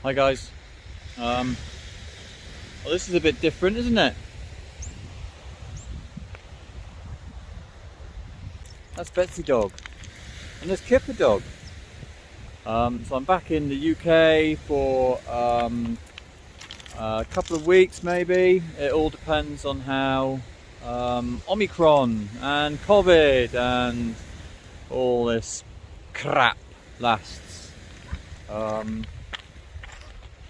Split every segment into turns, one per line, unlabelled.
Hi guys. Well, this is a bit different, isn't it? That's Betsy dog, and there's Kipper dog. So I'm back in the UK for a couple of weeks, maybe. It all depends on how Omicron and COVID and all this crap lasts.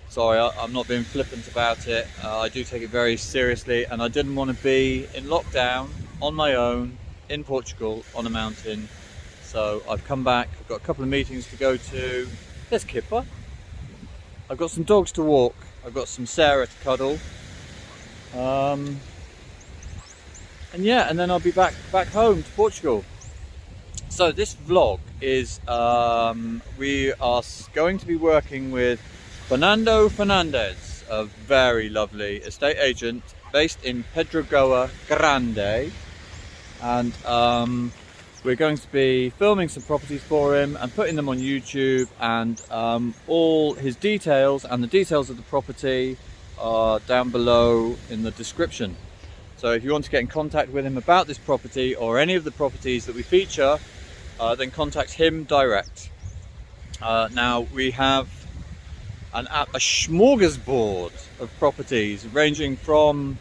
Sorry, I'm not being flippant about it. I do take it very seriously, and I didn't want to be in lockdown on my own in Portugal on a mountain. So I've come back. I've got a couple of meetings to go to. There's Kipper. I've got some dogs to walk. I've got some Sarah to cuddle. And yeah, and then I'll be back home to Portugal. So this vlog is we are going to be working with Fernando Fernandez, a very lovely estate agent based in Pedrogoa Grande, and we're going to be filming some properties for him and putting them on YouTube, and all his details and the details of the property are down below in the description. So if you want to get in contact with him about this property or any of the properties that we feature, then contact him direct. Now we have a smorgasbord of properties ranging from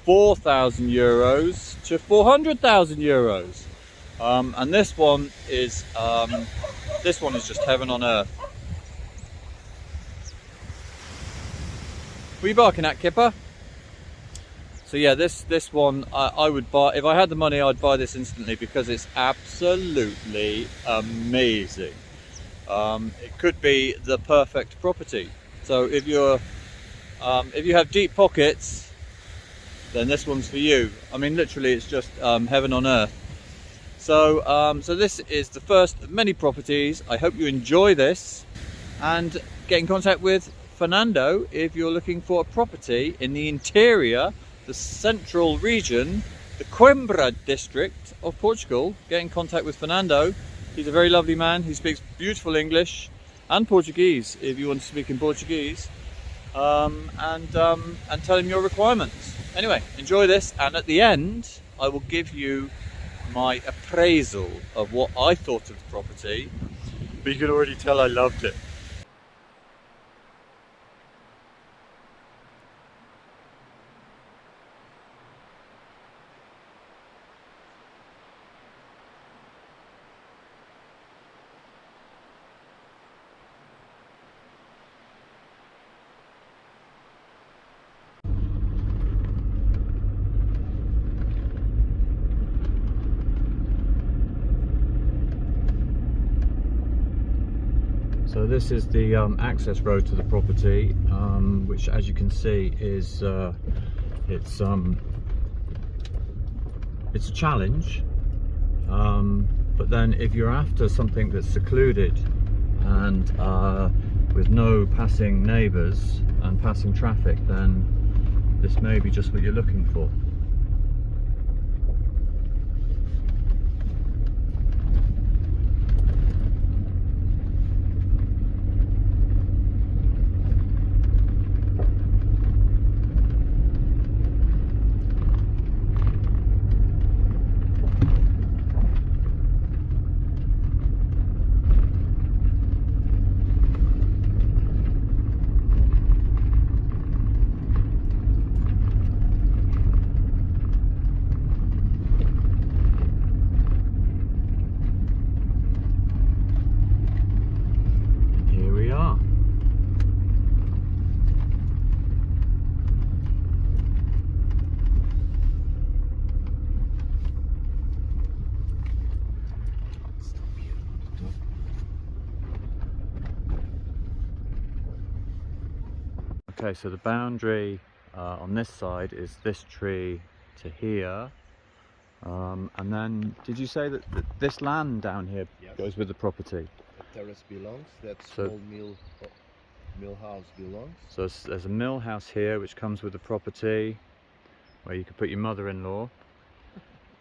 4,000 euros to 400,000 euros, and this one is just heaven on earth. What are you barking at, Kipper? So yeah, this one I would buy if I had the money. I'd buy this instantly because it's absolutely amazing. It could be the perfect property. So if you have deep pockets, then this one's for you. I mean, literally, it's just heaven on earth. So so this is the first of many properties. I hope you enjoy this, and get in contact with Fernando if you're looking for a property in the interior, the central region, the Coimbra District of Portugal. Get in contact with Fernando. He's a very lovely man. He speaks beautiful English and Portuguese if you want to speak in Portuguese, and tell him your requirements. Anyway, enjoy this, and at the end I will give you my appraisal of what I thought of the property, but you can already tell I loved it. So this is the access road to the property, which, as you can see, is it's a challenge. But then, if you're after something that's secluded and with no passing neighbours and passing traffic, then this may be just what you're looking for. Okay, so the boundary on this side is this tree to here, and then did you say that this land down here goes with the property?
The terrace belongs, that small mill house belongs.
So there's a mill house here which comes with the property, where you could put your mother-in-law,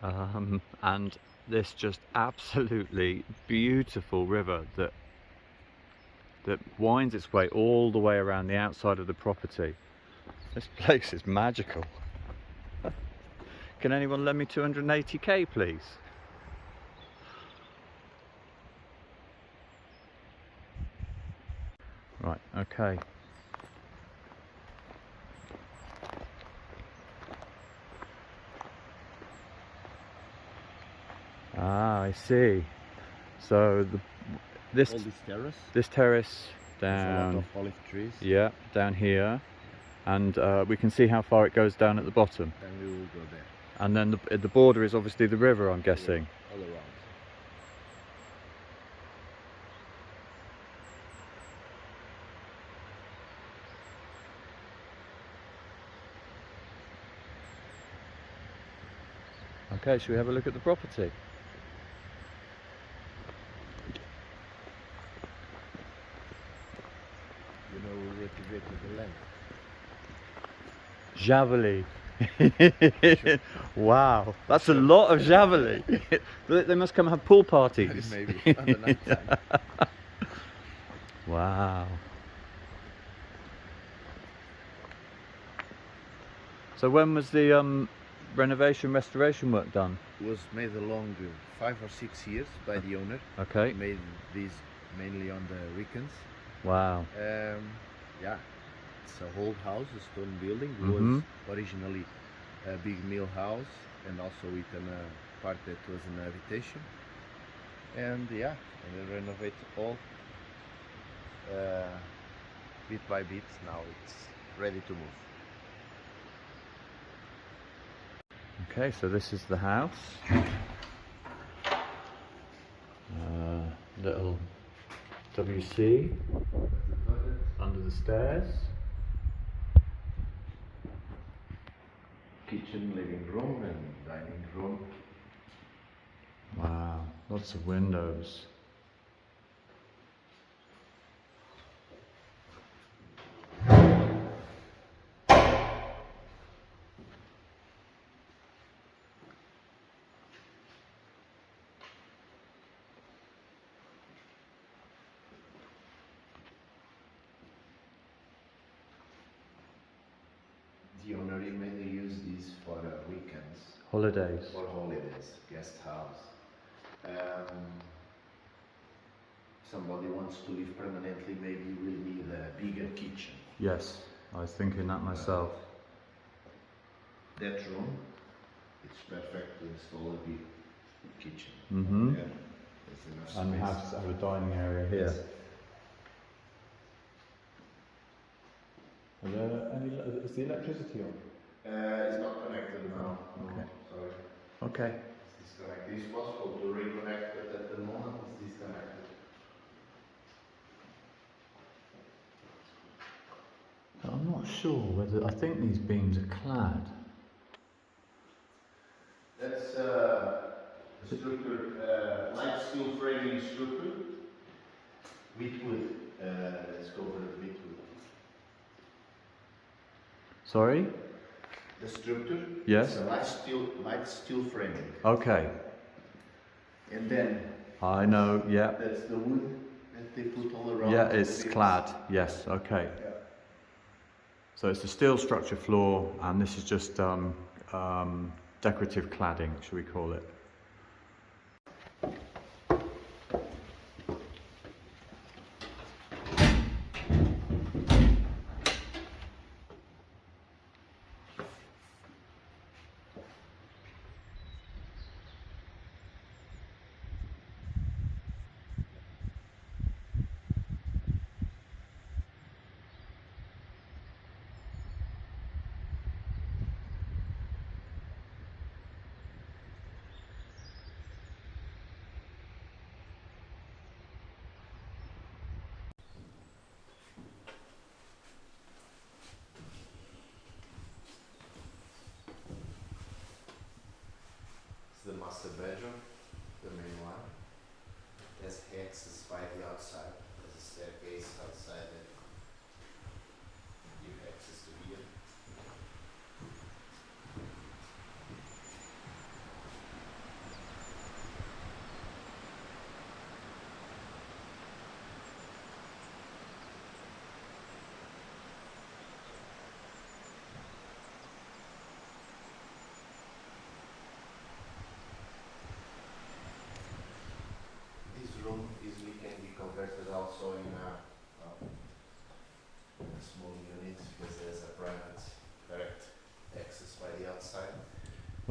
and this just absolutely beautiful river that that winds its way all the way around the outside of the property. This place is magical. Can anyone lend me 280k, please? Right, okay. Ah, I see. So this terrace down,
a lot of olive trees.
yeah, down here, and we can see how far it goes down at the bottom.
And we will go there.
And then the border is obviously the river, I'm guessing.
All around.
Okay, should we have a look at the property?
You know, we reactivated the land.
Javelin. Wow, that's a lot of javelin. They must come have pool parties.
Maybe on the night time.
Wow. So when was the restoration work done?
It was made along 5 or 6 years by the owner.
Okay.
He made these mainly on the weekends.
Wow.
Yeah, it's a old house, a stone building. It
Mm-hmm.
was originally a big mill house, and also with a part that was an habitation. And yeah, and then renovate all bit by bit. Now it's ready to move.
Okay, so this is the house. Little WC under the stairs.
Kitchen, living room, and dining room.
Wow, lots of windows.
The owner mainly use these for weekends.
Holidays.
For holidays, guest house. Somebody wants to live permanently, maybe will need a bigger kitchen.
Yes, I was thinking that myself.
That room, it's perfect to install a big kitchen.
Mm-hmm.
Yeah, there's enough
And
space.
have a dining area here.
Yes.
Is the electricity on?
It's not connected now.
Okay.
Sorry.
Okay.
It's disconnected. It's possible to reconnect, but at the moment it's disconnected.
I'm not sure whether, I think these beams are clad.
That's a structure, light steel framing structure with wood. It's covered with wood.
Sorry?
The structure.
Yes.
It's a light steel framing.
Okay.
And then.
I know, yeah.
That's the wood that they put all around.
Yeah, it's clad, yes, okay.
Yeah.
So it's a steel structure floor, and this is just decorative cladding, shall we call it.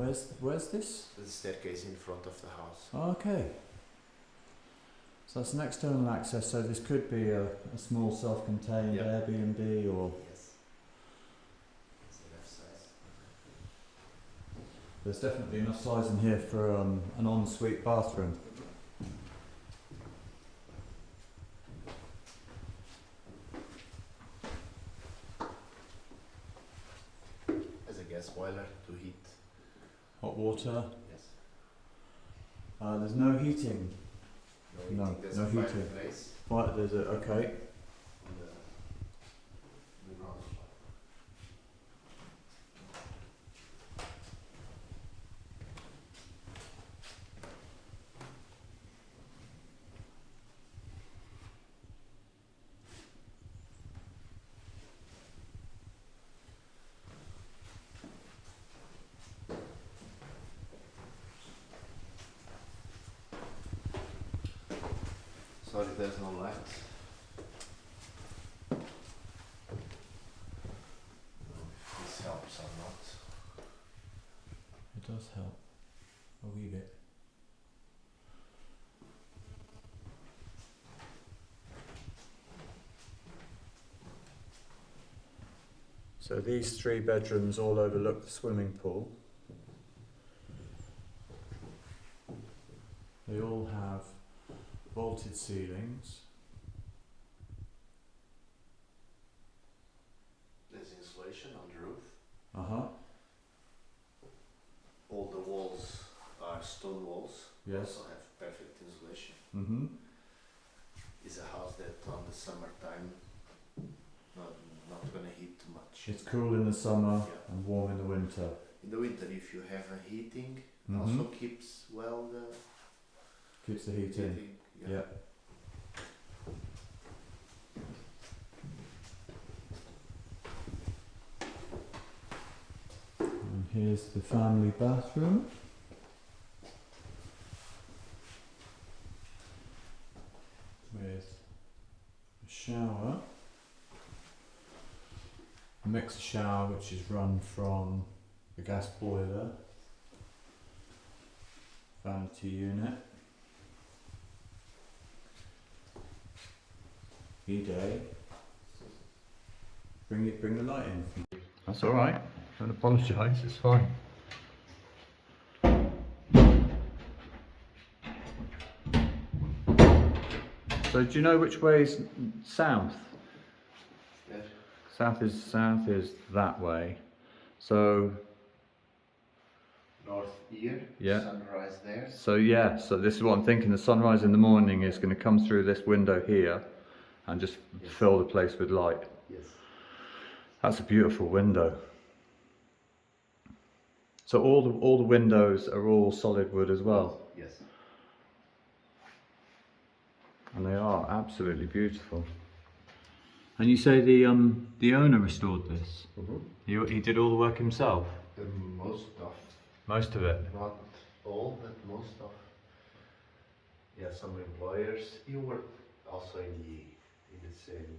Where's this?
The staircase in front of the house.
Okay. So that's an external access, so this could be a small self-contained Airbnb or...
Yes. It's enough size.
There's definitely enough size in here for an ensuite bathroom.
There's a gas boiler to heat.
Hot water.
Yes.
There's no heating.
No, there's
no
a
heating.
fireplace.
Right, there's a... okay.
On the ground floor. Sorry, there's no light. If this helps or not.
It does help. A wee bit. So these 3 bedrooms all overlook the swimming pool. They all have vaulted ceilings.
There's insulation on the roof.
Uh-huh.
All the walls are stone walls.
Yes.
Also have perfect insulation.
Mm-hmm.
It's a house that on the summertime not gonna heat too much.
It's cool in the summer
Yeah.
and warm in the winter.
In the winter, if you have a heating,
Mhm.
also keeps well the
Keeps the heat in.
heating.
Yeah. And here's the family bathroom. With a shower. A mixer shower which is run from the gas boiler. Vanity unit. E-day. Bring the light in. That's all right. Don't apologise. It's fine. So do you know which way is south?
There.
South is that way. So
North here.
Yeah.
Sunrise there.
so this is what I'm thinking. The sunrise in the morning is going to come through this window here and just fill the place with light.
Yes.
That's a beautiful window. So all the windows are all solid wood as well,
Yes.
and they are absolutely beautiful. And you say the owner restored this?
Mm-hmm.
He did all the work himself?
Most
Most of it?
not all, but most of. Yeah, some employers. He worked also in the same.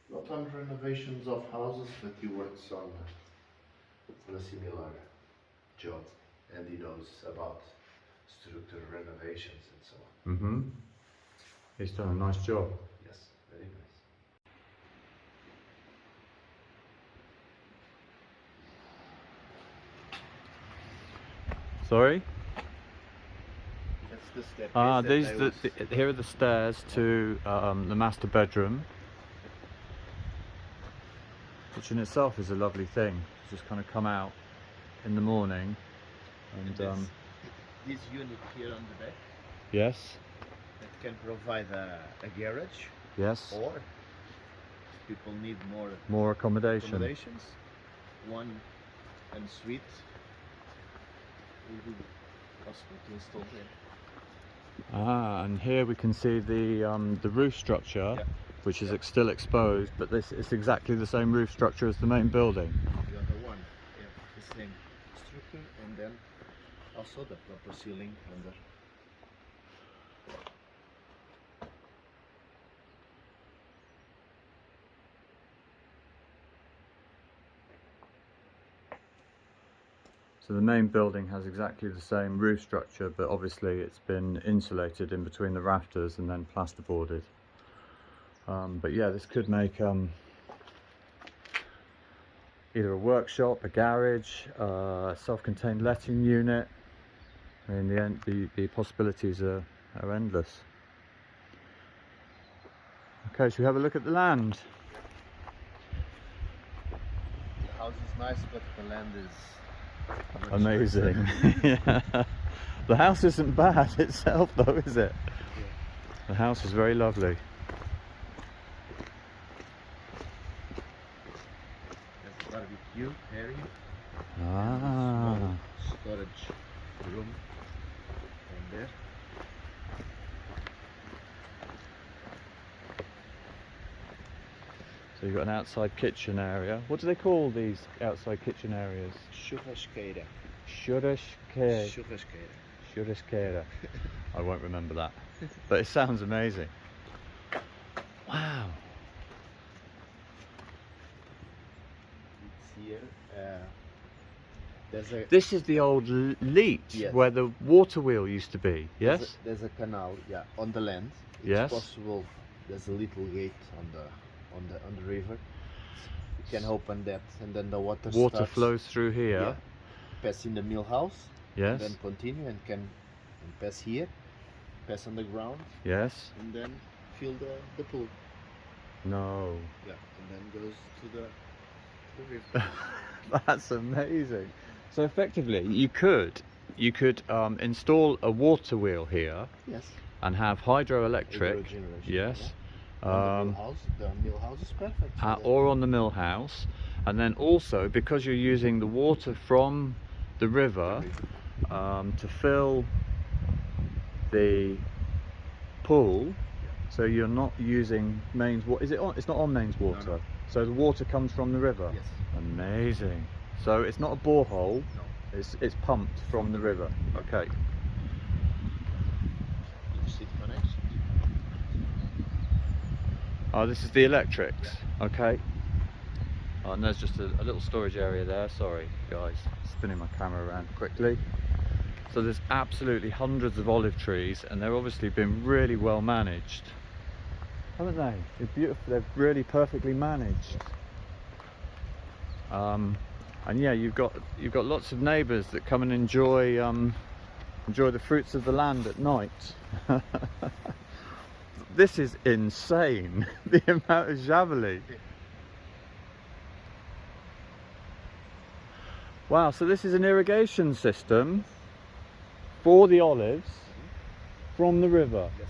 Not on renovations of houses, but he works on a similar job, and he knows about structural renovations and so on.
Mm-hmm. He's done a nice job.
Yes, very nice.
Sorry?
That's the staircase.
Here are the stairs to the master bedroom, which in itself is a lovely thing. Just kind of come out in the morning and
This unit here on the back
yes,
that can provide a garage,
yes,
or if people need
more accommodation.
accommodations, one en suite will be possible to install there.
Ah, and here we can see the roof structure,
Yeah.
which is still exposed, but this is exactly the same roof structure as the main building.
The other one, the same structure, and then also the proper ceiling under.
So the main building has exactly the same roof structure, but obviously it's been insulated in between the rafters and then plasterboarded. But yeah, this could make either a workshop, a garage, a self-contained letting unit. I mean, the possibilities are endless. Okay, should we have a look at the land?
The house is nice, but the land is much
Amazing.
nicer.
Yeah. The house isn't bad itself though, is it?
Yeah.
The house is very lovely.
There's a barbecue area.
Ah.
Small storage room in there.
So you've got an outside kitchen area. What do they call these outside kitchen areas?
Churrasqueira.
Churrasqueira.
Churrasqueira.
Churrasqueira. I won't remember that, but it sounds amazing. Wow.
It's here. There's a
This is the old leat,
Yes.
where the water wheel used to be. Yes.
there's a canal, yeah, on the land. It's
Yes.
possible. There's a little gate on the river. You can open that, and then the water starts,
flows through here.
yeah, pass in the mill house,
Yes.
and then continue and pass here, pass on the ground,
Yes.
and then fill the pool.
No.
Yeah, and then goes to the river.
That's amazing. So effectively, you could install a water wheel here
Yes.
and have hydroelectric.
Hydrogeneration,
Yes.
yeah. The mill house is perfect. for that.
Or on the mill house, and then also because you're using the water from the river to fill the pool, so you're not using mains water. Is it on? It's not on mains water.
No.
So the water comes from the river.
Yes.
Amazing. So it's not a borehole.
No.
It's pumped from the river. Okay.
Each seat connection.
Oh, this is the electrics. Okay. Oh, and there's just a little storage area there. Sorry, guys. Spinning my camera around quickly. So there's absolutely hundreds of olive trees, and they've obviously been really well managed, haven't they? They're beautiful. They're really perfectly managed. And yeah, you've got lots of neighbours that come and enjoy the fruits of the land at night. This is insane, the amount of javelin. Wow, so this is an irrigation system for the olives from the river.
Yes.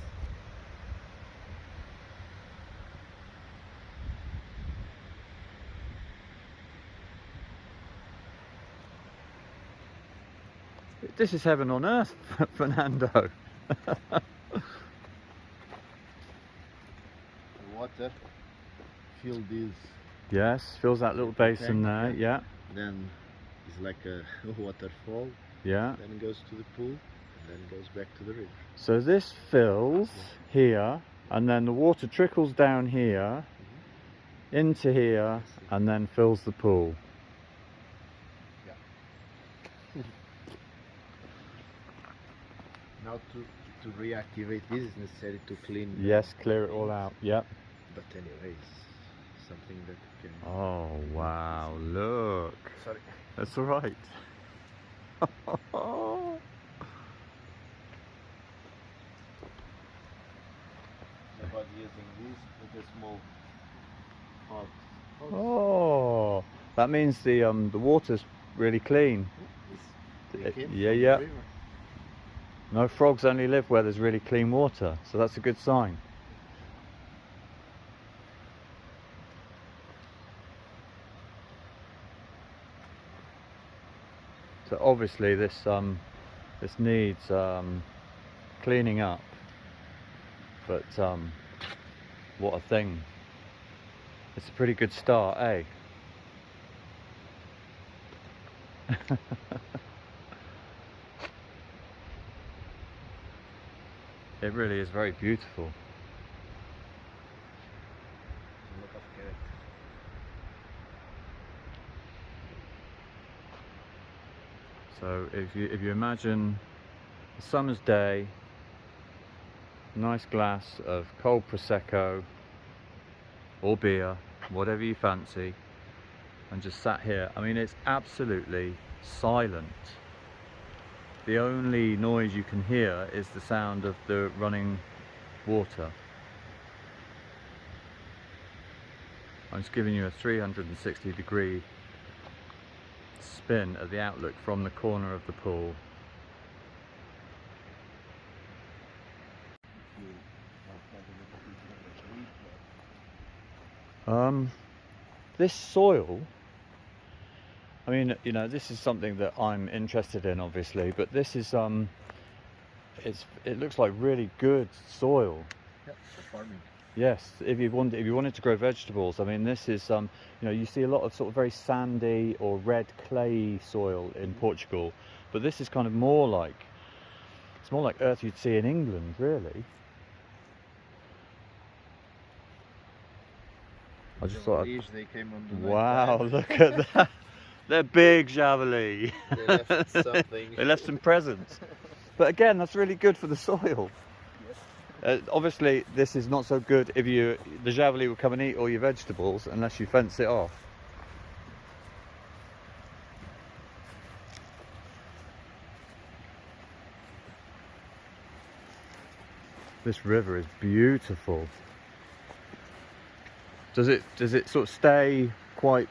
This is heaven on earth, Fernando.
The water fill this,
Yes, fills that little basin there,
tank,
yeah,
then it's like a waterfall,
yeah.
then goes to the pool, and then goes back to the river.
So this fills here, and then the water trickles down here, into here, and then fills the pool.
Now to reactivate this is necessary to clean.
Yes, clear it all out, yep.
But anyways, something that can.
Oh, wow, look.
Sorry.
That's all right.
About using this with a small hot.
Oh, that means the water's really clean. Yeah, yeah. No frogs only live where there's really clean water, so that's a good sign. So obviously this needs cleaning up, but what a thing. It's a pretty good start, eh? It really is very beautiful.
Look of carrot.
So if you imagine a summer's day, nice glass of cold prosecco or beer, whatever you fancy, and just sat here. I mean, it's absolutely silent. The only noise you can hear is the sound of the running water. I'm just giving you a 360-degree spin at the outlook from the corner of the pool. This soil, I mean, you know, this is something that I'm interested in, obviously, but this is it looks like really good soil.
Yeah, for farming.
Yes, if you wanted to grow vegetables, I mean, this is you know, you see a lot of sort of very sandy or red clay soil in Portugal, but this is kind of more like, it's more like earth you'd see in England, really. I just thought,
They came on the
wow, look at that. They're big javeli.
They left something.
They left some presents. But again, that's really good for the soil.
Yes.
Obviously, this is not so good if the javeli will come and eat all your vegetables unless you fence it off. This river is beautiful. Does it sort of stay quite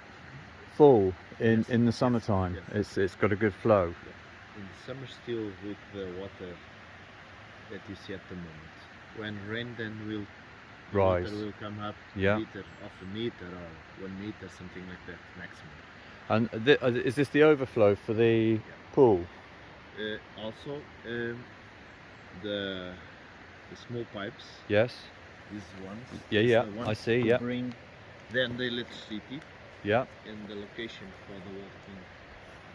full in the summertime?
Yes.
It's got a good flow.
Yeah. In the summer still with the water that you see at the moment. When rain, then the
Rise.
water will come up
Yeah.
half a meter or 1 meter, something like that maximum.
And is this the overflow for the pool?
Also, the small pipes,
Yes.
these ones.
Yeah,
these
yeah,
are the ones
I see,
to
yeah.
Bring then the electricity,
Yeah.
and the location for the walking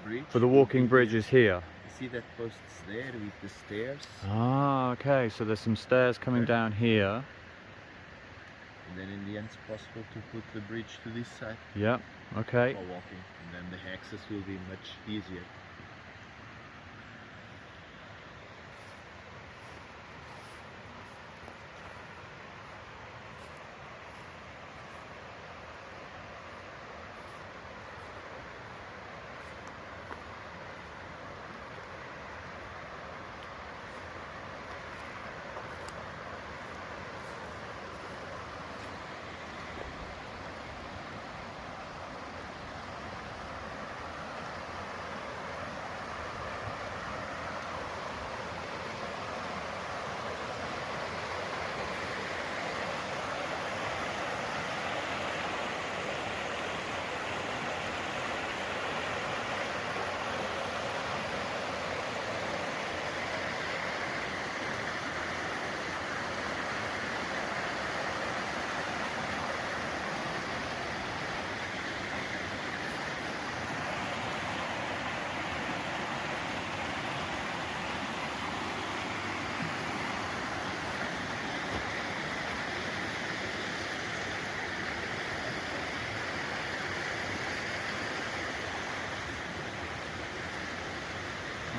bridge.
For the walking bridge is here.
You see that posts there with the stairs,
Ah, okay. So there's some stairs coming down here.
and then in the end it's possible to put the bridge to this side
Yeah. Okay.
for walking, and then the access will be much easier.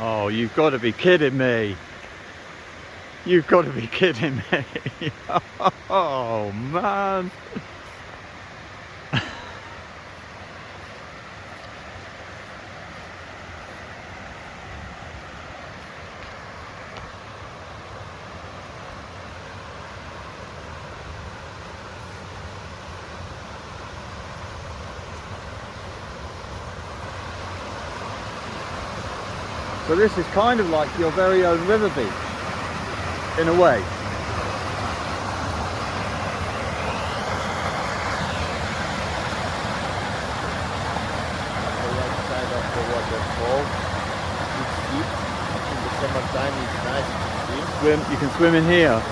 Oh, you've got to be kidding me. You've got to be kidding me. Oh, man. So this is kind of like your very own river beach, in a way.
The right side of the waterfall is deep. In the summertime it's nice to swim.
You can swim in here.
And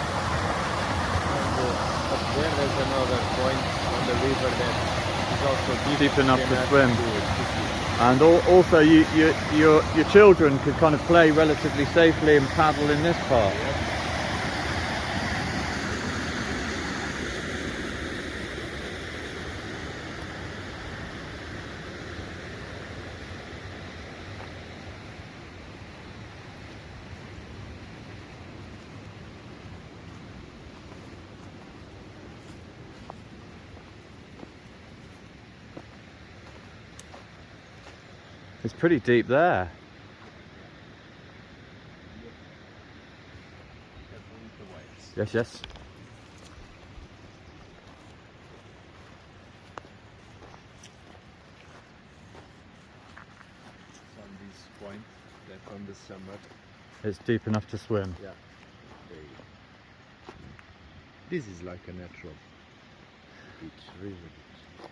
up there there's another point on the river that is also
Deep enough to swim.
swim.
And also your children could kind of play relatively safely and paddle in this part. It's pretty deep there. Yes, yes.
On this point, that on the summer,
It's deep enough to swim.
yeah. This is like a natural beach, really beach.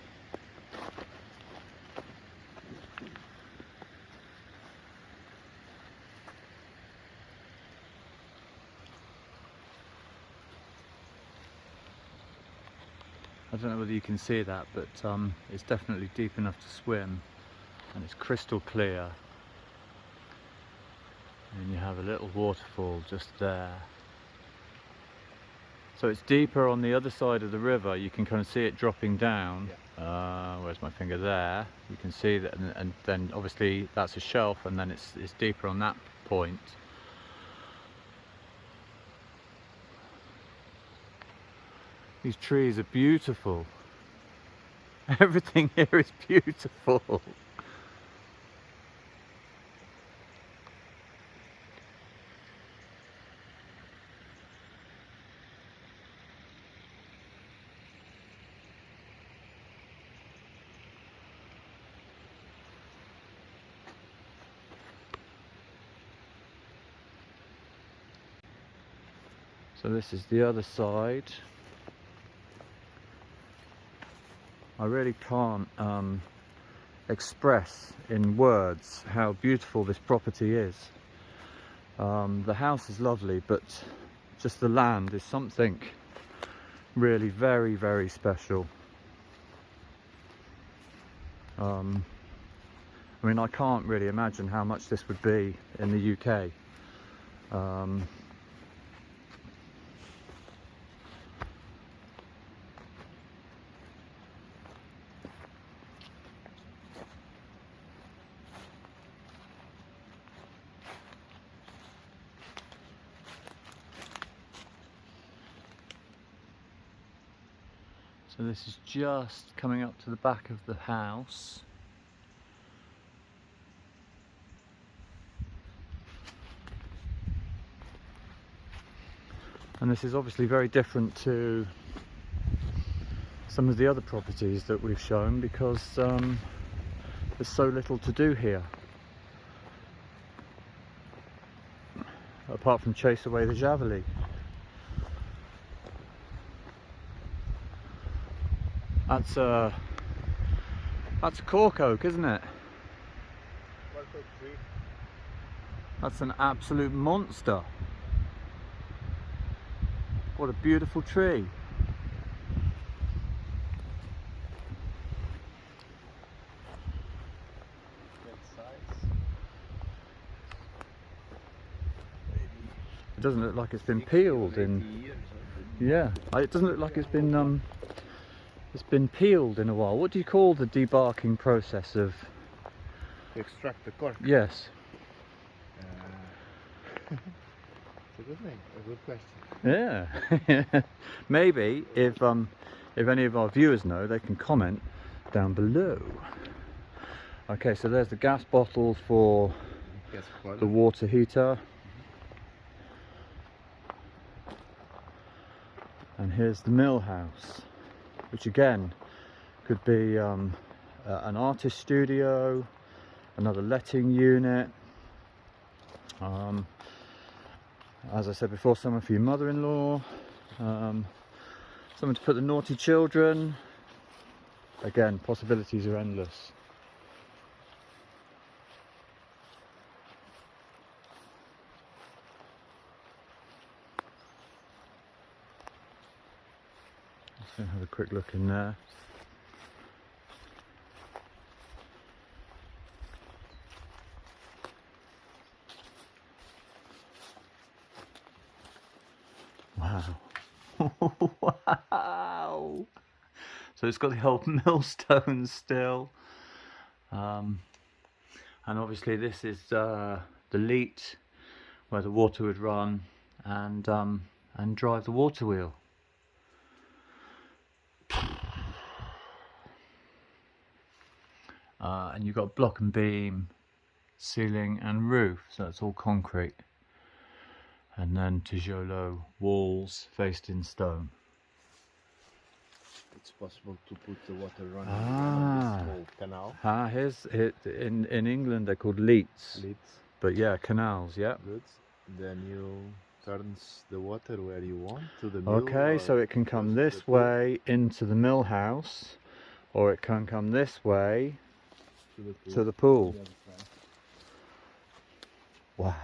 I don't know whether you can see that, but it's definitely deep enough to swim, and it's crystal clear. And you have a little waterfall just there. So it's deeper on the other side of the river. You can kind of see it dropping down.
Yeah.
Where's my finger? There. You can see that, and then obviously that's a shelf, and then it's deeper on that point. These trees are beautiful. Everything here is beautiful. So this is the other side. I really can't express in words how beautiful this property is. The house is lovely, but just the land is something really very, very special. I mean, I can't really imagine how much this would be in the UK. So this is just coming up to the back of the house. And this is obviously very different to some of the other properties that we've shown, because there's so little to do here. Apart from chase away the javeli. That's a cork oak, isn't it? That's an absolute monster. What a beautiful tree. It doesn't look like it's been peeled in. Yeah, it doesn't look like it's been peeled in a while. What do you call the debarking process of?
To extract the cork.
Yes.
It's a good name, a good question.
Yeah. Maybe if any of our viewers know, they can comment down below. Okay, so there's the gas bottle for the water heater. And here's the mill house, which again could be an artist studio, another letting unit, as I said before, somewhere for your mother-in-law, somewhere to put the naughty children. Again, possibilities are endless. Let's have a quick look in there. Wow. Wow. So it's got the old millstones still. And obviously this is the leat where the water would run and drive the water wheel. And you've got block and beam ceiling and roof, so it's all concrete. And then tijolo walls faced in stone.
It's possible to put the water running on this small canal.
Here's it. In England they're called leats.
Leads.
But yeah, canals, yeah.
Good. Then you turns the water where you want to the mill.
Okay, so it can come this way into the mill house, or it can come this way to the pool. Wow.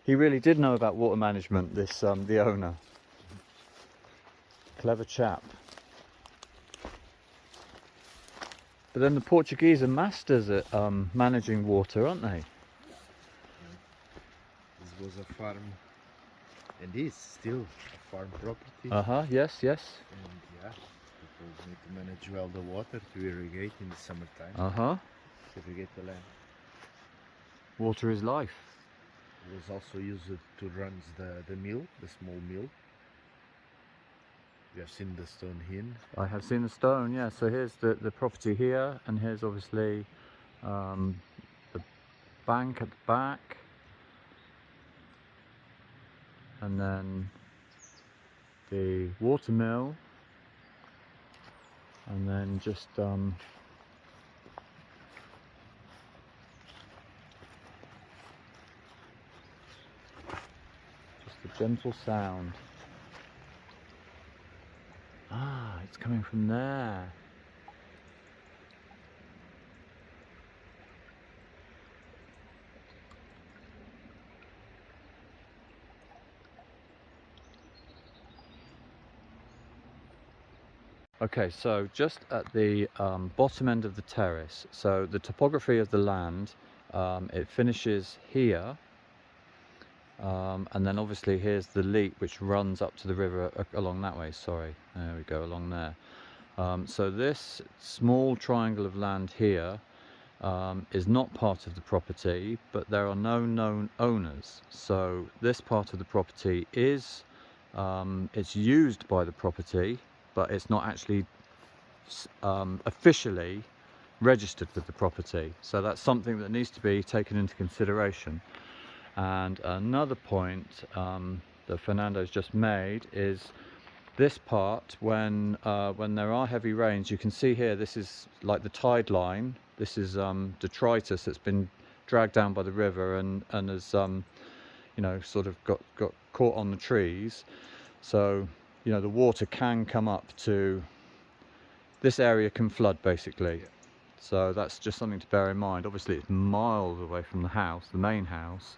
He really did know about water management, this the owner. Clever chap. But then the Portuguese are masters at managing water, aren't they?
This was a farm, and is still a farm property.
Yes, yes.
And yeah, people need to manage well the water to irrigate in the summertime. To irrigate the land.
Water is life.
It was also used to run the mill, the small mill. You have seen the stone here.
I have seen the stone, yeah. So here's the property here, and here's obviously the bank at the back. And then the water mill. And then just the gentle sound. It's coming from there. Okay, so just at the bottom end of the terrace, so the topography of the land, it finishes here. And then obviously here's the leat which runs up to the river along that way, sorry, there we go, along there. So this small triangle of land here is not part of the property, but there are no known owners. So this part of the property is, it's used by the property, but it's not actually officially registered with the property. So that's something that needs to be taken into consideration. And another point that Fernando's just made is this part, when there are heavy rains, you can see here, this is like the tide line. This is detritus that's been dragged down by the river and has you know, sort of got caught on the trees. So you know, the water can come up to this area, can flood basically. Yeah. So that's just something to bear in mind. Obviously it's miles away from the house, the main house.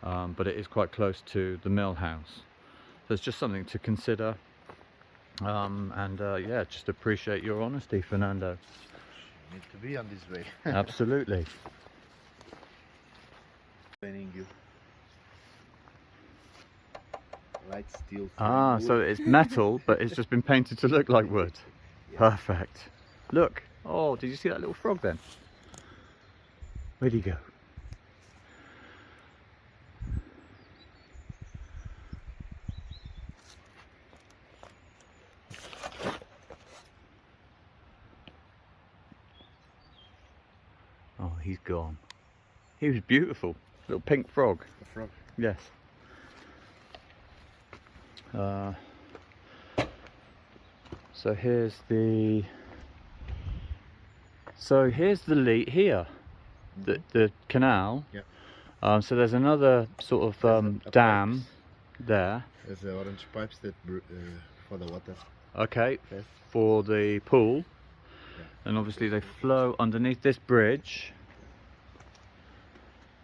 But it is quite close to the mill house. So it's just something to consider. Yeah, just appreciate your honesty, Fernando.
You need to be on this way.
Absolutely.
Explaining you. Light steel.
So it's metal, but it's just been painted to look like wood. Yeah. Perfect. Look. Oh, did you see that little frog then? Where'd he go? Oh, he's gone. He was beautiful. Little pink frog.
A frog?
Yes. So here's the leat here, the canal.
Yeah.
So there's another sort of dam there.
There's the orange pipes that for the water.
Okay. For the pool. Yeah. And obviously they flow underneath this bridge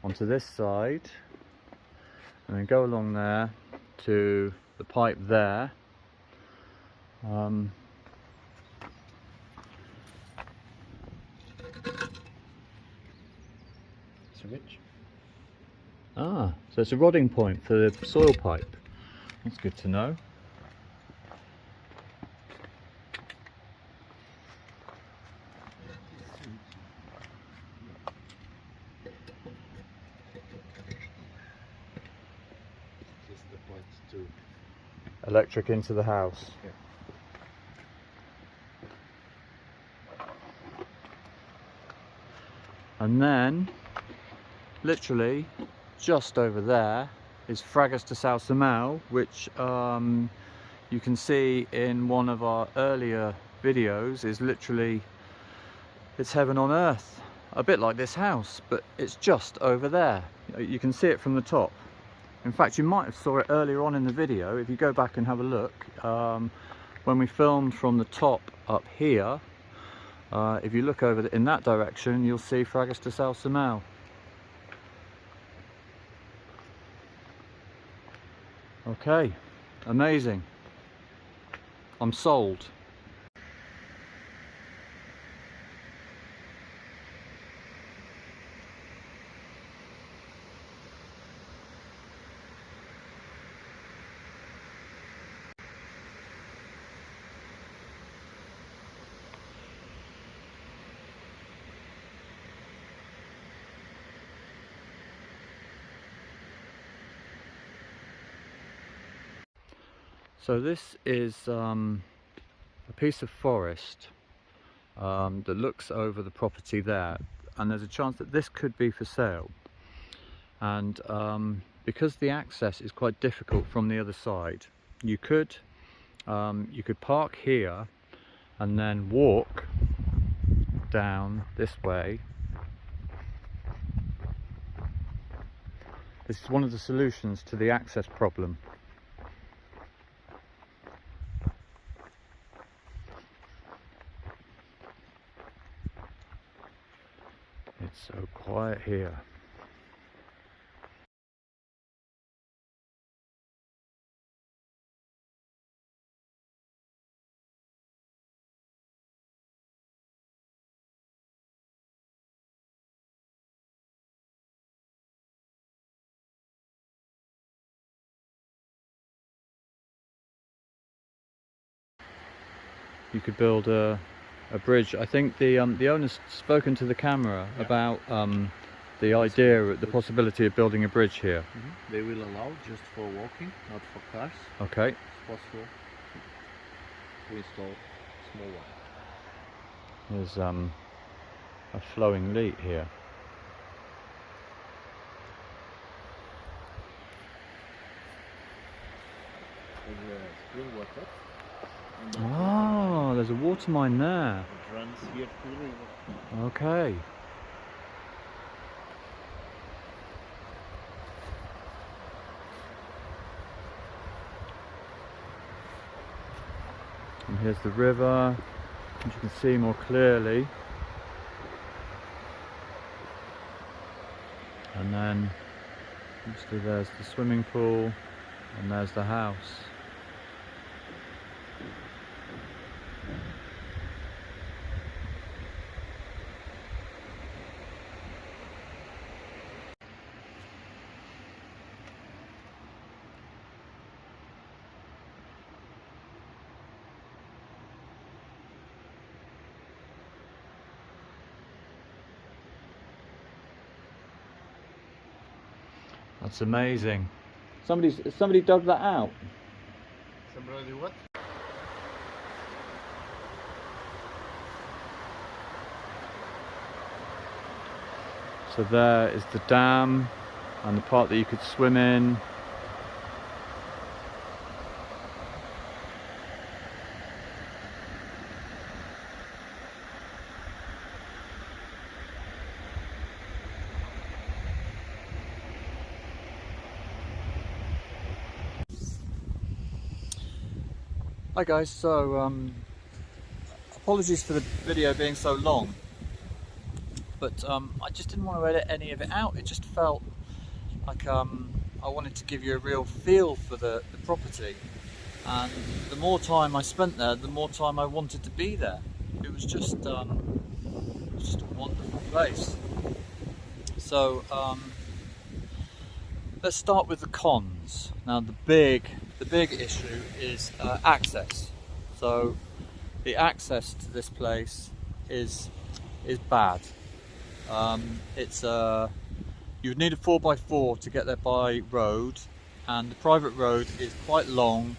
onto this side, and then go along there to the pipe there.
Switch.
So it's a rodding point for the soil pipe. That's good to know.
Just the point to
Electric into the house.
Yeah.
And then literally just over there is Fragas de São Simão, which you can see in one of our earlier videos is literally, it's heaven on earth, a bit like this house, but it's just over there. You can see it from the top. In fact, you might have saw it earlier on in the video. If you go back and have a look, when we filmed from the top up here, if you look over in that direction, you'll see Fragas de São Simão. Okay, amazing. I'm sold. So this is a piece of forest that looks over the property there, and there's a chance that this could be for sale. And because the access is quite difficult from the other side, you could park here and then walk down this way. This is one of the solutions to the access problem. It's so quiet here. You could build a bridge. I think the owner's spoken to the camera about the idea, the possibility of building a bridge here.
They will allow just for walking, not for cars.
Okay.
It's possible to install small one.
There's a flowing lead here.
There's a spring water.
Oh, there's a water mine there.
It runs here to the river.
Okay. And here's the river, which you can see more clearly. And then obviously there's the swimming pool and there's the house. That's amazing. Somebody dug that out.
Somebody what?
So there is the dam and the part that you could swim in. Hi guys, so apologies for the video being so long, but I just didn't want to edit any of it out. It just felt like I wanted to give you a real feel for the property, and the more time I spent there, the more time I wanted to be there. It was just a wonderful place. So let's start with the cons. Now the big issue is access. So the access to this place is bad. You would need a 4x4 to get there by road, and the private road is quite long,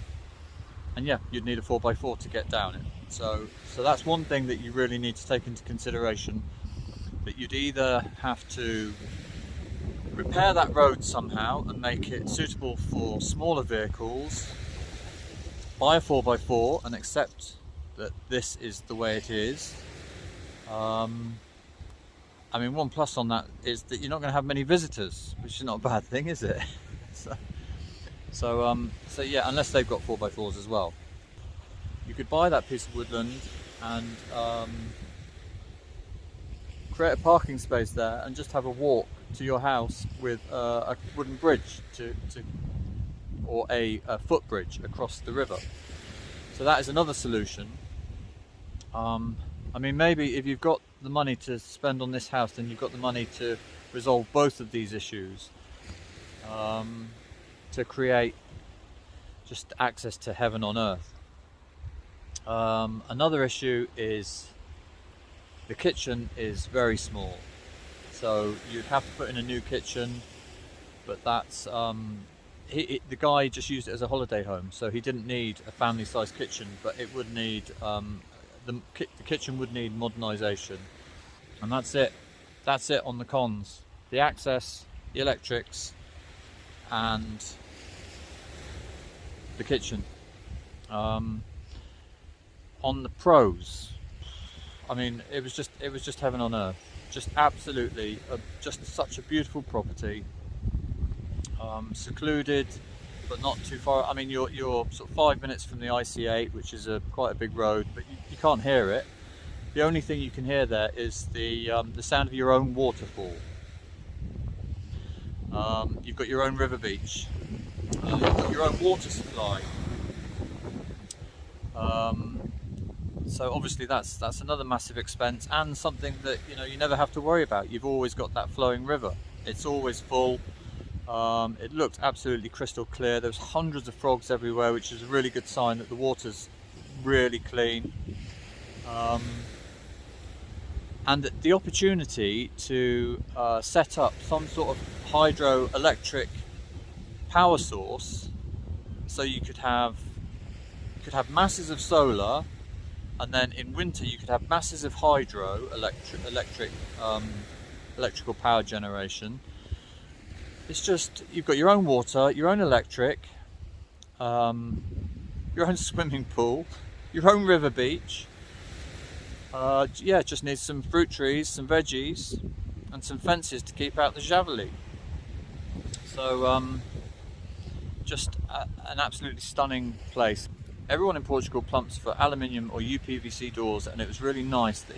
and yeah, you'd need a 4x4 to get down it. So that's one thing that you really need to take into consideration, that you'd either have to repair that road somehow and make it suitable for smaller vehicles, buy a 4x4 and accept that this is the way it is. I mean, one plus on that is that you're not going to have many visitors, which is not a bad thing, is it? so yeah, unless they've got 4x4s as well. You could buy that piece of woodland and create a parking space there and just have a walk to your house with a wooden bridge or a footbridge across the river. So that is another solution. I mean, maybe if you've got the money to spend on this house, then you've got the money to resolve both of these issues, to create just access to heaven on earth. Another issue is the kitchen is very small, so you'd have to put in a new kitchen, but that's the guy just used it as a holiday home, so he didn't need a family-sized kitchen, but it would need the kitchen would need modernisation. And that's it on the cons: the access, the electrics, and the kitchen. On the pros, I mean, it was just heaven on earth. Just absolutely, just such a beautiful property. Secluded, but not too far. I mean, you're sort of 5 minutes from the IC8, which is quite a big road, but you can't hear it. The only thing you can hear there is the sound of your own waterfall. You've got your own river beach. You've got your own water supply. So obviously that's another massive expense, and something that you never have to worry about. You've always got that flowing river. It's always full. It looked absolutely crystal clear. There's hundreds of frogs everywhere, which is a really good sign that the water's really clean. And the opportunity to set up some sort of hydroelectric power source, so you could have masses of solar, and then in winter you could have masses of electrical power generation. It's just, you've got your own water, your own electric, your own swimming pool, your own river beach. Yeah, it just needs some fruit trees, some veggies, and some fences to keep out the javeli. So just an absolutely stunning place. Everyone in Portugal plumps for aluminium or UPVC doors, and it was really nice that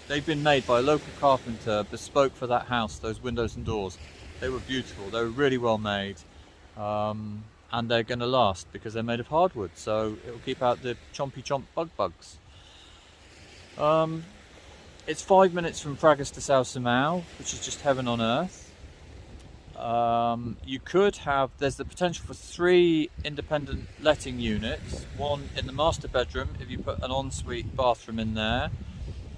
they'd been made by a local carpenter, bespoke for that house, those windows and doors. They were beautiful, they were really well made, and they're going to last because they're made of hardwood, so it will keep out the chompy chomp bugs. It's 5 minutes from Pragas to São Simão, which is just heaven on earth. There's the potential for 3 independent letting units, one in the master bedroom if you put an ensuite bathroom in there.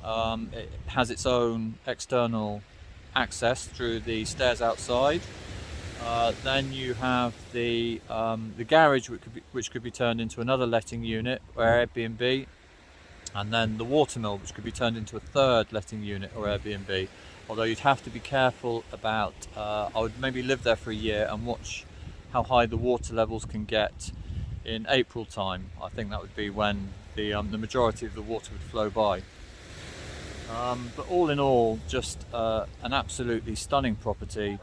It has its own external access through the stairs outside. Then you have the garage, which could be turned into another letting unit or Airbnb, and then the watermill, which could be turned into a 3rd letting unit or Airbnb. Although you'd have to be careful about, I would maybe live there for a year and watch how high the water levels can get in April time. I think that would be when the majority of the water would flow by. But all in all, just an absolutely stunning property.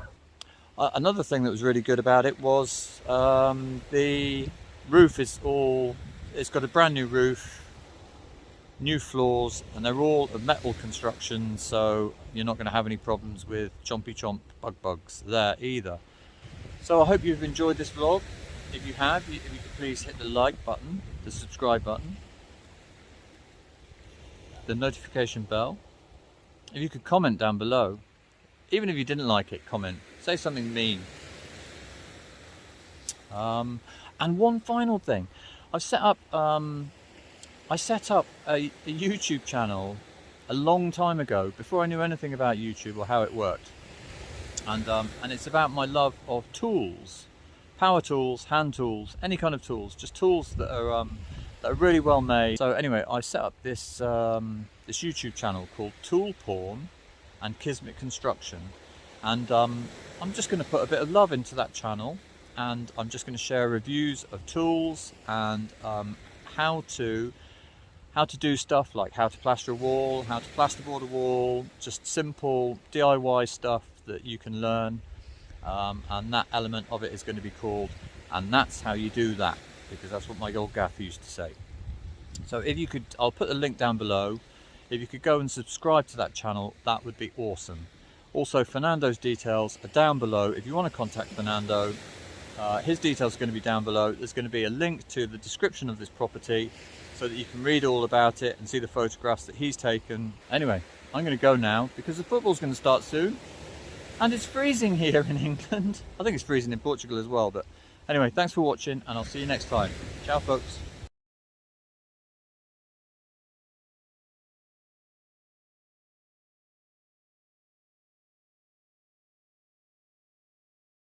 Another thing that was really good about it was the roof it's got a brand new roof, new floors, and they're all of metal construction, so you're not going to have any problems with chompy chomp bugs there either. So I hope you've enjoyed this vlog. If you have, if you could please hit the like button, the subscribe button, the notification bell. If you could comment down below, even if you didn't like it, comment, say something mean. And one final thing, I set up a YouTube channel a long time ago, before I knew anything about YouTube or how it worked, and it's about my love of tools, power tools, hand tools, any kind of tools, just tools that are really well made. So anyway, I set up this this YouTube channel called Tool Porn and Kismet Construction, And I'm just going to put a bit of love into that channel, and I'm just going to share reviews of tools and how to do stuff like how to plaster a wall, how to plasterboard a wall, just simple DIY stuff that you can learn. And that element of it is going to be called "and that's how you do that," because that's what my old gaffer used to say. So if you could, I'll put the link down below. If you could go and subscribe to that channel, that would be awesome. Also, Fernando's details are down below. If you want to contact Fernando, his details are going to be down below. There's going to be a link to the description of this property so that you can read all about it and see the photographs that he's taken. Anyway, I'm going to go now because the football's going to start soon. And it's freezing here in England. I think it's freezing in Portugal as well. But anyway, thanks for watching, and I'll see you next time. Ciao, folks.